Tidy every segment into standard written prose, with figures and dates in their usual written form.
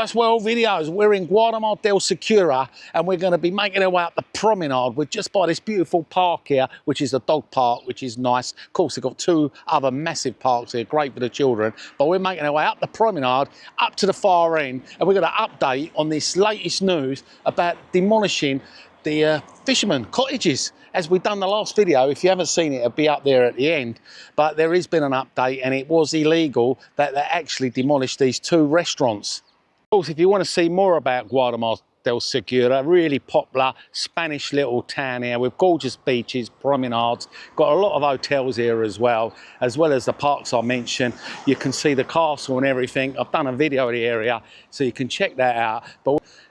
Paradiseworldvideos. We're in Guardamar del Segura and we're going to be making our way up the promenade. We're just by this beautiful park here, which is a dog park, which is nice. Of course, they've got two other massive parks here, great for the children. But we're making our way up the promenade, up to the far end, and we're going to update on this latest news about demolishing the fishermen cottages. As we've done the last video, if you haven't seen it, it'll be up there at the end. But there has been an update and it was illegal that they actually demolished these two restaurants. Of course, if you want to see more about Guardamar del Segura, really popular Spanish little town here with gorgeous beaches, promenades, got a lot of hotels here as well as the parks I mentioned. You can see the castle and everything. I've done a video of the area, so you can check that out.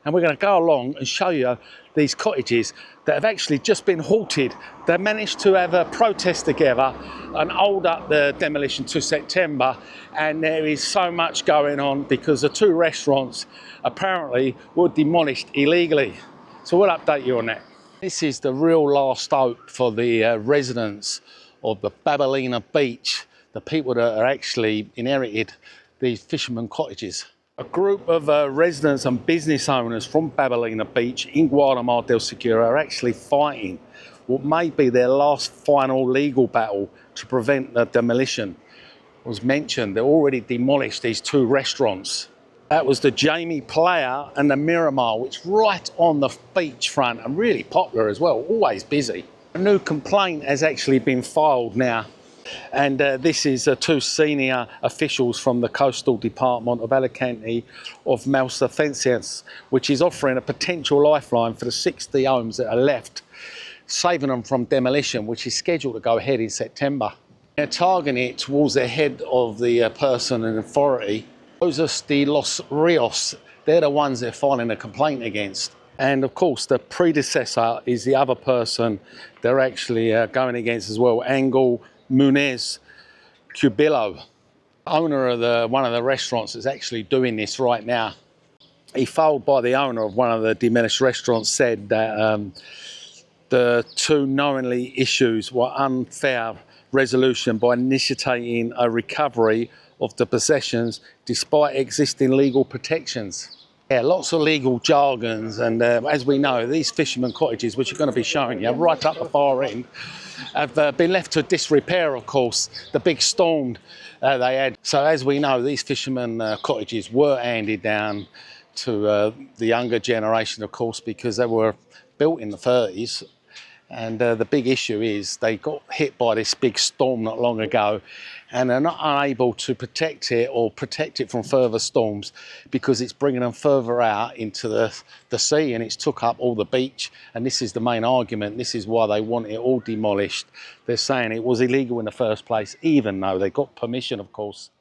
And we're going to go along and show you these cottages that have actually just been halted. They managed to have a protest together and hold up the demolition to September, and there is so much going on because the two restaurants apparently were demolished illegally. So we'll update you on that. This is the real last hope for the residents of the Babelina beach, the people that are actually inherited these fishermen cottages. A group of residents and business owners from Babelina Beach in Guardamar del Segura are actually fighting what may be their last final legal battle to prevent the demolition. It was mentioned they already demolished these two restaurants. That was the Jamie Player and the Miramar, which is right on the beachfront and really popular as well, always busy. A new complaint has actually been filed now. And this is two senior officials from the Coastal Department of Alicante of Malsafencias, which is offering a potential lifeline for the 60 homes that are left, saving them from demolition, which is scheduled to go ahead in September. They're targeting it towards the head of the person in authority, José de los Rios. They're the ones they're filing a complaint against. And of course, the predecessor is the other person they're actually going against as well, Angel Munez Cubillo, owner of one of the restaurants that's actually doing this right now. He filed by the owner of one of the demolished restaurants, said that the two knowingly issues were unfair resolution by initiating a recovery of the possessions despite existing legal protections. Yeah, lots of legal jargons, and as we know, these fishermen cottages, which are going to be showing you right up the far end, have been left to disrepair, of course, the big storm they had. So as we know, these fishermen cottages were handed down to the younger generation, of course, because they were built in the 30s. And the big issue is they got hit by this big storm not long ago, and they're not unable to protect it or protect it from further storms because it's bringing them further out into the sea, and it's took up all the beach. And this is the main argument. This is why they want it all demolished. They're saying it was illegal in the first place, even though they got permission, of course.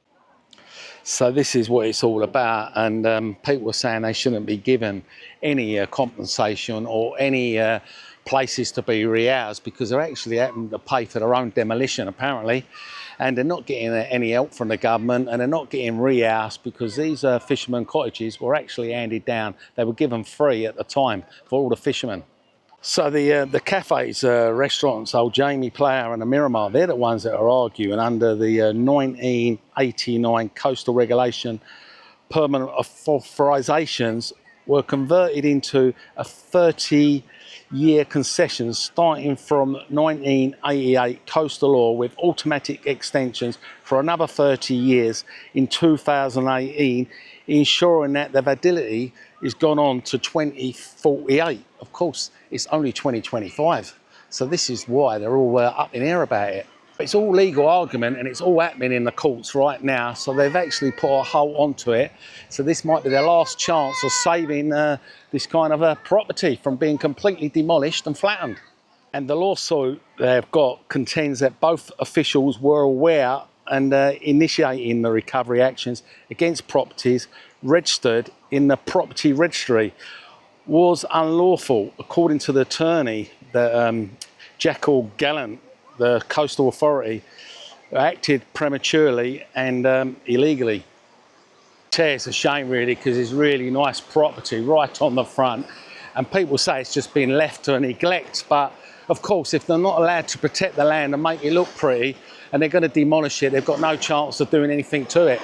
So this is what it's all about, and people are saying they shouldn't be given any compensation or any places to be rehoused because they're actually having to pay for their own demolition apparently, and they're not getting any help from the government, and they're not getting rehoused because these fishermen cottages were actually handed down. They were given free at the time for all the fishermen. So the cafes, restaurants, old Jamie Player and the Miramar, they're the ones that are arguing under the 1989 coastal regulation. Permanent authorizations were converted into a 30-year concession starting from 1988 coastal law, with automatic extensions for another 30 years in 2018, ensuring that the validity is gone on to 2048. Of course, it's only 2025. So this is why they're all up in air about it. It's all legal argument and it's all happening in the courts right now. So they've actually put a halt onto it. So this might be their last chance of saving this kind of property from being completely demolished and flattened. And the lawsuit they've got contends that both officials were aware and initiating the recovery actions against properties registered in the property registry was unlawful, according to the attorney, Jackal Gallant. The coastal authority acted prematurely and illegally. It's a shame really, because it's really nice property right on the front, and people say it's just been left to neglect. But of course, if they're not allowed to protect the land and make it look pretty, and they're going to demolish it, they've got no chance of doing anything to it.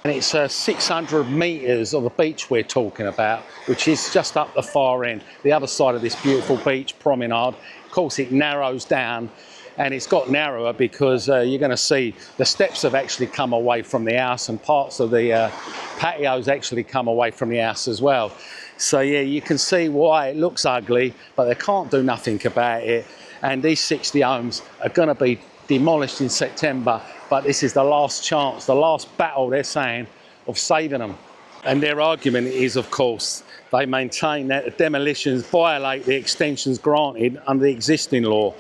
And it's 600 metres of the beach we're talking about, which is just up the far end, the other side of this beautiful beach promenade. Of course, it narrows down, and it's got narrower because you're going to see the steps have actually come away from the house, and parts of the patios actually come away from the house as well. So yeah, you can see why it looks ugly, but they can't do nothing about it. And these 60 homes are going to be demolished in September, but this is the last chance, the last battle, they're saying, of saving them. And their argument is, of course, they maintain that the demolitions violate the extensions granted under the existing law,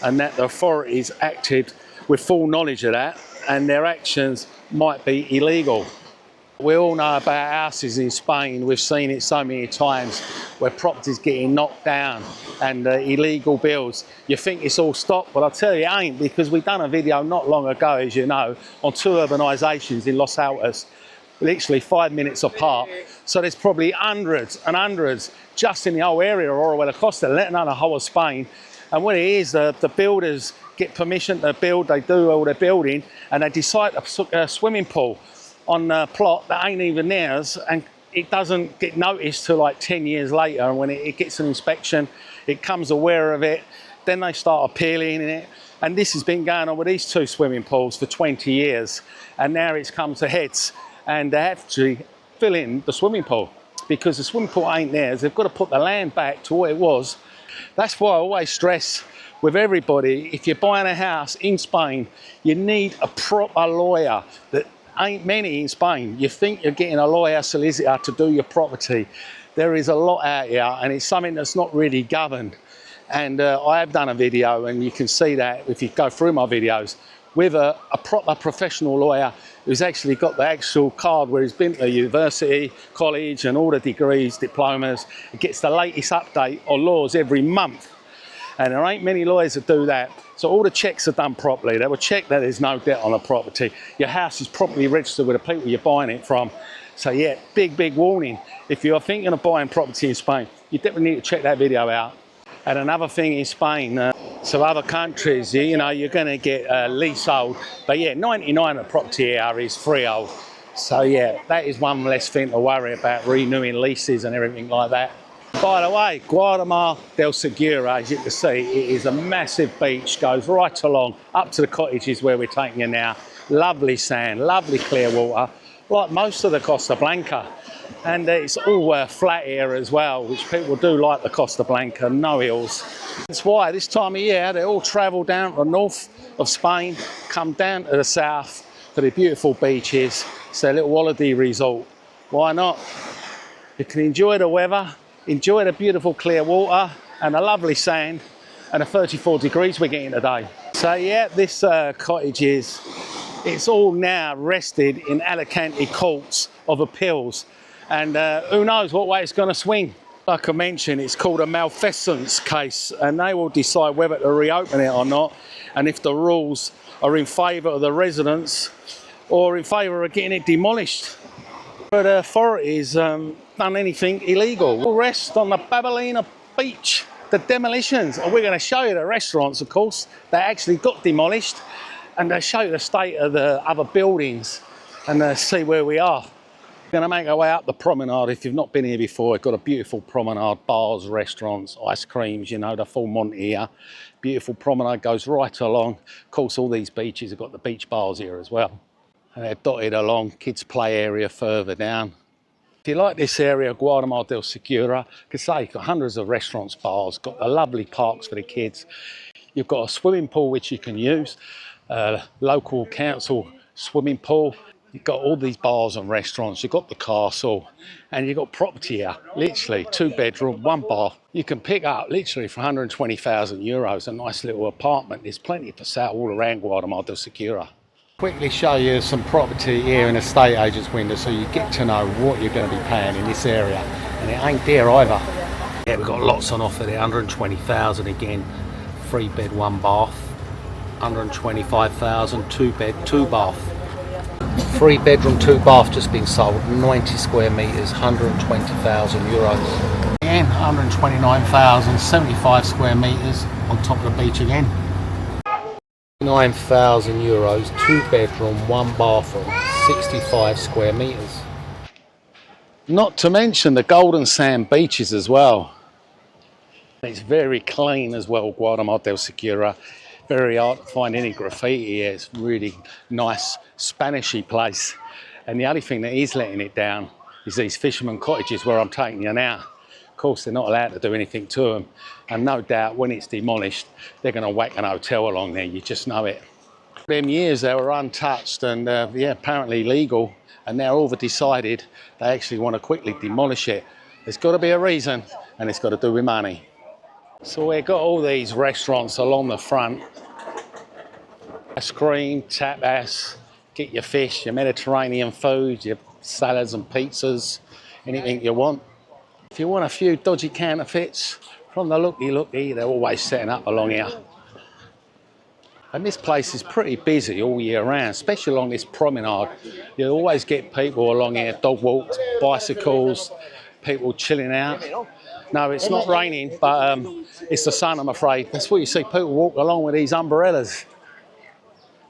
and that the authorities acted with full knowledge of that, and their actions might be illegal. We all know about houses in Spain. We've seen it so many times where properties getting knocked down and illegal builds. You think it's all stopped, but I'll tell you it ain't, because we've done a video not long ago, as you know, on 2 urbanisations in Los Altos, literally 5 minutes apart. So there's probably hundreds and hundreds just in the whole area of Orihuela Costa, let alone the whole of Spain. And what it is, the builders get permission to build, they do all their building, and they decide to put a swimming pool on a plot that ain't even theirs, and it doesn't get noticed till like 10 years later. And when it gets an inspection, it comes aware of it, then they start appealing it. And this has been going on with these 2 swimming pools for 20 years, and now it's come to heads, and they have to fill in the swimming pool because the swimming pool ain't theirs. They've got to put the land back to what it was. That's why I always stress with everybody, if you're buying a house in Spain, you need a proper lawyer. That ain't many in Spain. You think you're getting a lawyer solicitor to do your property. There is a lot out here, and it's something that's not really governed. And I have done a video, and you can see that if you go through my videos, with a proper professional lawyer who's actually got the actual card where he's been to university, college, and all the degrees, diplomas. It gets the latest update on laws every month. And there ain't many lawyers that do that. So all the checks are done properly. They will check that there's no debt on the property. Your house is properly registered with the people you're buying it from. So yeah, big warning. If you're thinking of buying property in Spain, you definitely need to check that video out. And another thing in Spain, so other countries, you know, you're going to get leasehold. But yeah, 99% of property here is freehold. So yeah, that is one less thing to worry about, renewing leases and everything like that. By the way, Guardamar del Segura, as you can see, it is a massive beach, goes right along up to the cottages where we're taking you now. Lovely sand, lovely clear water, like most of the Costa Blanca. And it's all flat here as well, which people do like the Costa Blanca, no hills. That's why this time of year they all travel down to the north of Spain, come down to the south to the beautiful beaches. It's a little holiday resort. Why not? You can enjoy the weather, enjoy the beautiful clear water and the lovely sand and the 34 degrees we're getting today. So yeah, this cottage it's all now rested in Alicante courts of appeals. And who knows what way it's going to swing. Like I mentioned, it's called a malfeasance case, and they will decide whether to reopen it or not, and if the rules are in favour of the residents or in favour of getting it demolished. But the authorities done anything illegal. We'll rest on the Babylina beach, the demolitions. And we're going to show you the restaurants, of course, that actually got demolished, and they'll show you the state of the other buildings and see where we are. We're going to make our way up the promenade. If you've not been here before, we've got a beautiful promenade, bars, restaurants, ice creams, you know, the full Monty here. Beautiful promenade goes right along. Of course, all these beaches have got the beach bars here as well. And they're dotted along, kids' play area further down. If you like this area, Guardamar del Segura, like I say, you've got hundreds of restaurants, bars, got the lovely parks for the kids. You've got a swimming pool which you can use, local council swimming pool. You've got all these bars and restaurants, you've got the castle, and you've got property here, literally 2 bedroom, 1 bath. You can pick up literally for 120,000 euros, a nice little apartment. There's plenty for sale all around Guardamar del Segura. Quickly show you some property here in a estate agent's window so you get to know what you're going to be paying in this area, and it ain't dear either. Yeah, we've got lots on offer there, 120,000 again, 3 bed, 1 bath, 125,000, 2 bed, 2 bath. 3 bedroom, 2 bath just been sold, 90 square metres, 120,000 euros. Again, 129,000, 75 square metres on top of the beach again. €9,000, 2 bedroom, 1 bathroom, 65 square meters. Not to mention the golden sand beaches as well. It's very clean as well, Guardamar del Segura. Very hard to find any graffiti here. It's really nice Spanishy place. And the only thing that is letting it down is these fishermen cottages where I'm taking you now. Of course, they're not allowed to do anything to them. And no doubt when it's demolished, they're going to whack an hotel along there. You just know it. Them years they were untouched and yeah, apparently legal. And now all decided they actually want to quickly demolish it. There's got to be a reason, and it's got to do with money. So we've got all these restaurants along the front. Ice cream, tapas, get your fish, your Mediterranean food, your salads and pizzas, anything you want. If you want a few dodgy counterfeits, from the looky, they're always setting up along here. And this place is pretty busy all year round, especially along this promenade. You always get people along here, dog walks, bicycles, people chilling out. No, it's not raining, but it's the sun, I'm afraid. That's what you see, people walk along with these umbrellas.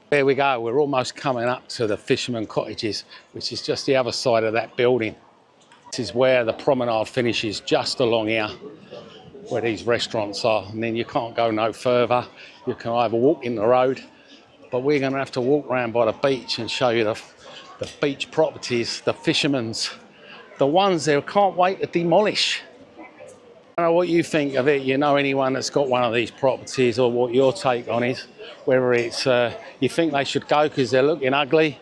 There we go, we're almost coming up to the fishermen cottages, which is just the other side of that building. This is where the promenade finishes, just along here, where these restaurants are, and then you can't go no further. You can either walk in the road, but we're going to have to walk around by the beach and show you the beach properties, the fishermen's, the ones they can't wait to demolish. I don't know what you think of it. You know anyone that's got one of these properties, or what your take on it, whether it's you think they should go because they're looking ugly,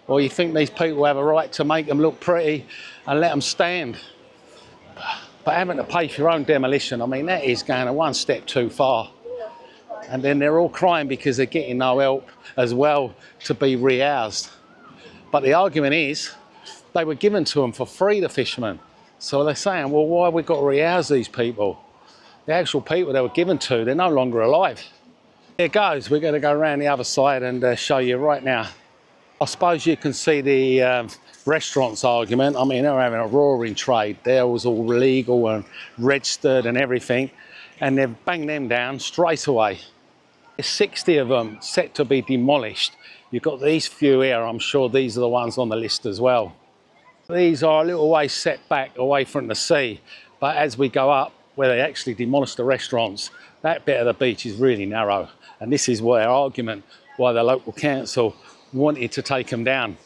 or you think these people have a right to make them look pretty and let them stand. But having to pay for your own demolition, I mean, that is going one step too far. And then they're all crying because they're getting no help as well to be rehoused. But the argument is, they were given to them for free, the fishermen. So they're saying, well, why have we got to rehouse these people? The actual people they were given to, they're no longer alive. There it goes, we're going to go around the other side and show you right now. I suppose you can see the restaurants argument. I mean, they're having a roaring trade. They was all legal and registered and everything, and they've banged them down straight away. There's 60 of them set to be demolished. You've got these few here. I'm sure these are the ones on the list as well. These are a little way set back away from the sea, but as we go up where they actually demolish the restaurants, that bit of the beach is really narrow, and this is their argument why the local council wanted to take them down.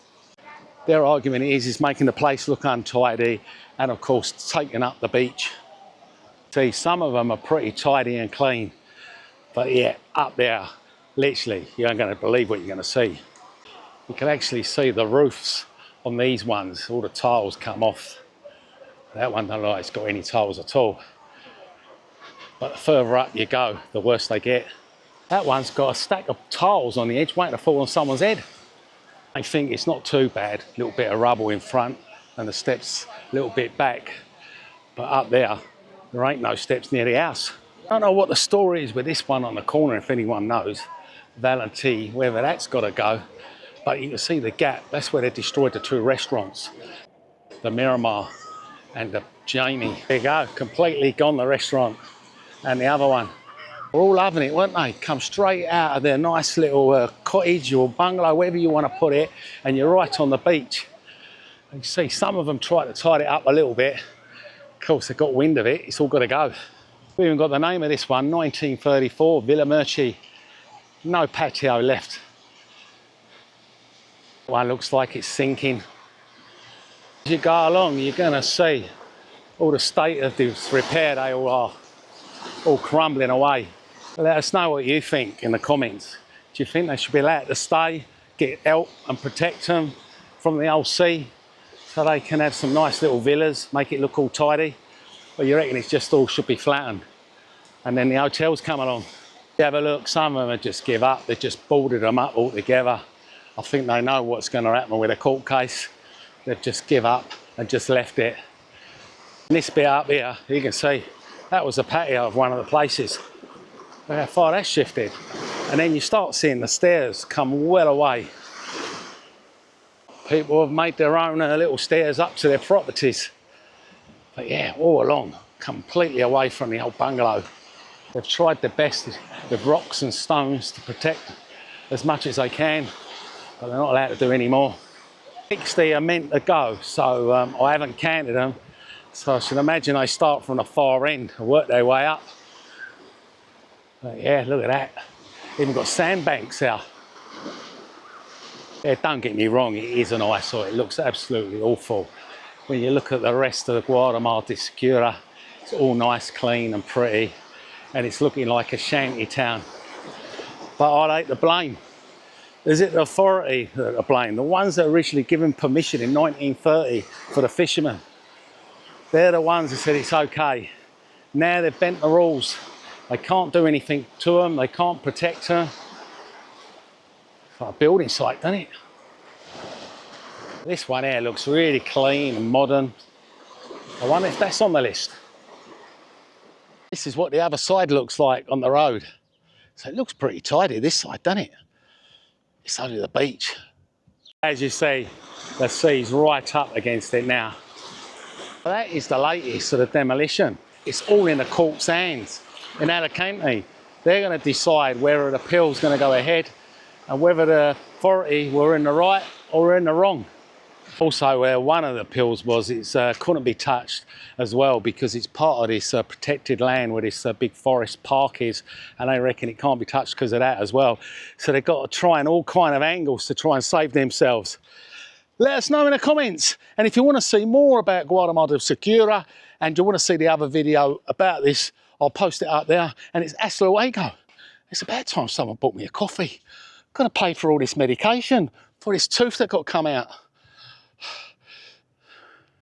Their argument is making the place look untidy and of course taking up the beach. See, some of them are pretty tidy and clean, but yeah, up there, literally, you aren't going to believe what you're going to see. You can actually see the roofs on these ones, all the tiles come off. That one don't look like it's got any tiles at all. But the further up you go, the worse they get. That one's got a stack of tiles on the edge waiting to fall on someone's head. I think it's not too bad, a little bit of rubble in front and the steps a little bit back. But up there ain't no steps near the house. I don't know what the story is with this one on the corner, if anyone knows. Valentine, wherever that's got to go. But you can see the gap, that's where they destroyed the two restaurants. The Miramar and the Jamie. There you go, completely gone, the restaurant. And the other one. We're all loving it, weren't they? Come straight out of their nice little cottage or bungalow, wherever you want to put it, and you're right on the beach. You see some of them tried to tidy it up a little bit. Of course, they got wind of it, it's all got to go. We even got the name of this one, 1934, Villa Murci. No patio left. One looks like it's sinking. As you go along, you're going to see all the state of this repair they all are, all crumbling away. Let us know what you think in the comments. Do you think they should be allowed to stay, get help and protect them from the old sea so they can have some nice little villas, make it look all tidy? Or you reckon it's just all should be flattened and then the hotels come along? You have a look, some of them just give up, they just boarded them up altogether. I think they know what's going to happen with a court case. They've just give up and just left it. And this bit up here, you can see, that was the patio of one of the places. Look how far that's shifted. And then you start seeing the stairs come well away. People have made their own little stairs up to their properties. But yeah, all along, completely away from the old bungalow. They've tried their best with rocks and stones to protect as much as they can, but they're not allowed to do any more. 60 are meant to go, so I haven't counted them. So I should imagine they start from the far end and work their way up. But yeah, look at that. Even got sandbanks out. Yeah, don't get me wrong, it is an eyesore. It looks absolutely awful. When you look at the rest of the Guardamar del Segura, it's all nice, clean and pretty, and it's looking like a shanty town. But I ain't to blame. Is it the authority that are blame? The ones that originally given permission in 1930 for the fishermen. They're the ones that said it's okay. Now they've bent the rules. They can't do anything to them. They can't protect them. It's like a building site, doesn't it? This one here looks really clean and modern. I wonder if that's on the list. This is what the other side looks like on the road. So it looks pretty tidy this side, doesn't it? It's only the beach. As you see, the sea's right up against it now. That is the latest of the demolition. It's all in the court's hands. In Alicante, they're going to decide whether the appeal's going to go ahead and whether the authority were in the right or in the wrong. Also, one of the appeals was it couldn't be touched as well because it's part of this protected land where this big forest park is, and they reckon it can't be touched because of that as well. So they've got to try in all kind of angles to try and save themselves. Let us know in the comments, and if you want to see more about Guardamar del Segura and you want to see the other video about this, I'll post it up there. And it's hasta luego. It's about time someone bought me a coffee. Got to pay for all this medication for this tooth that got come out.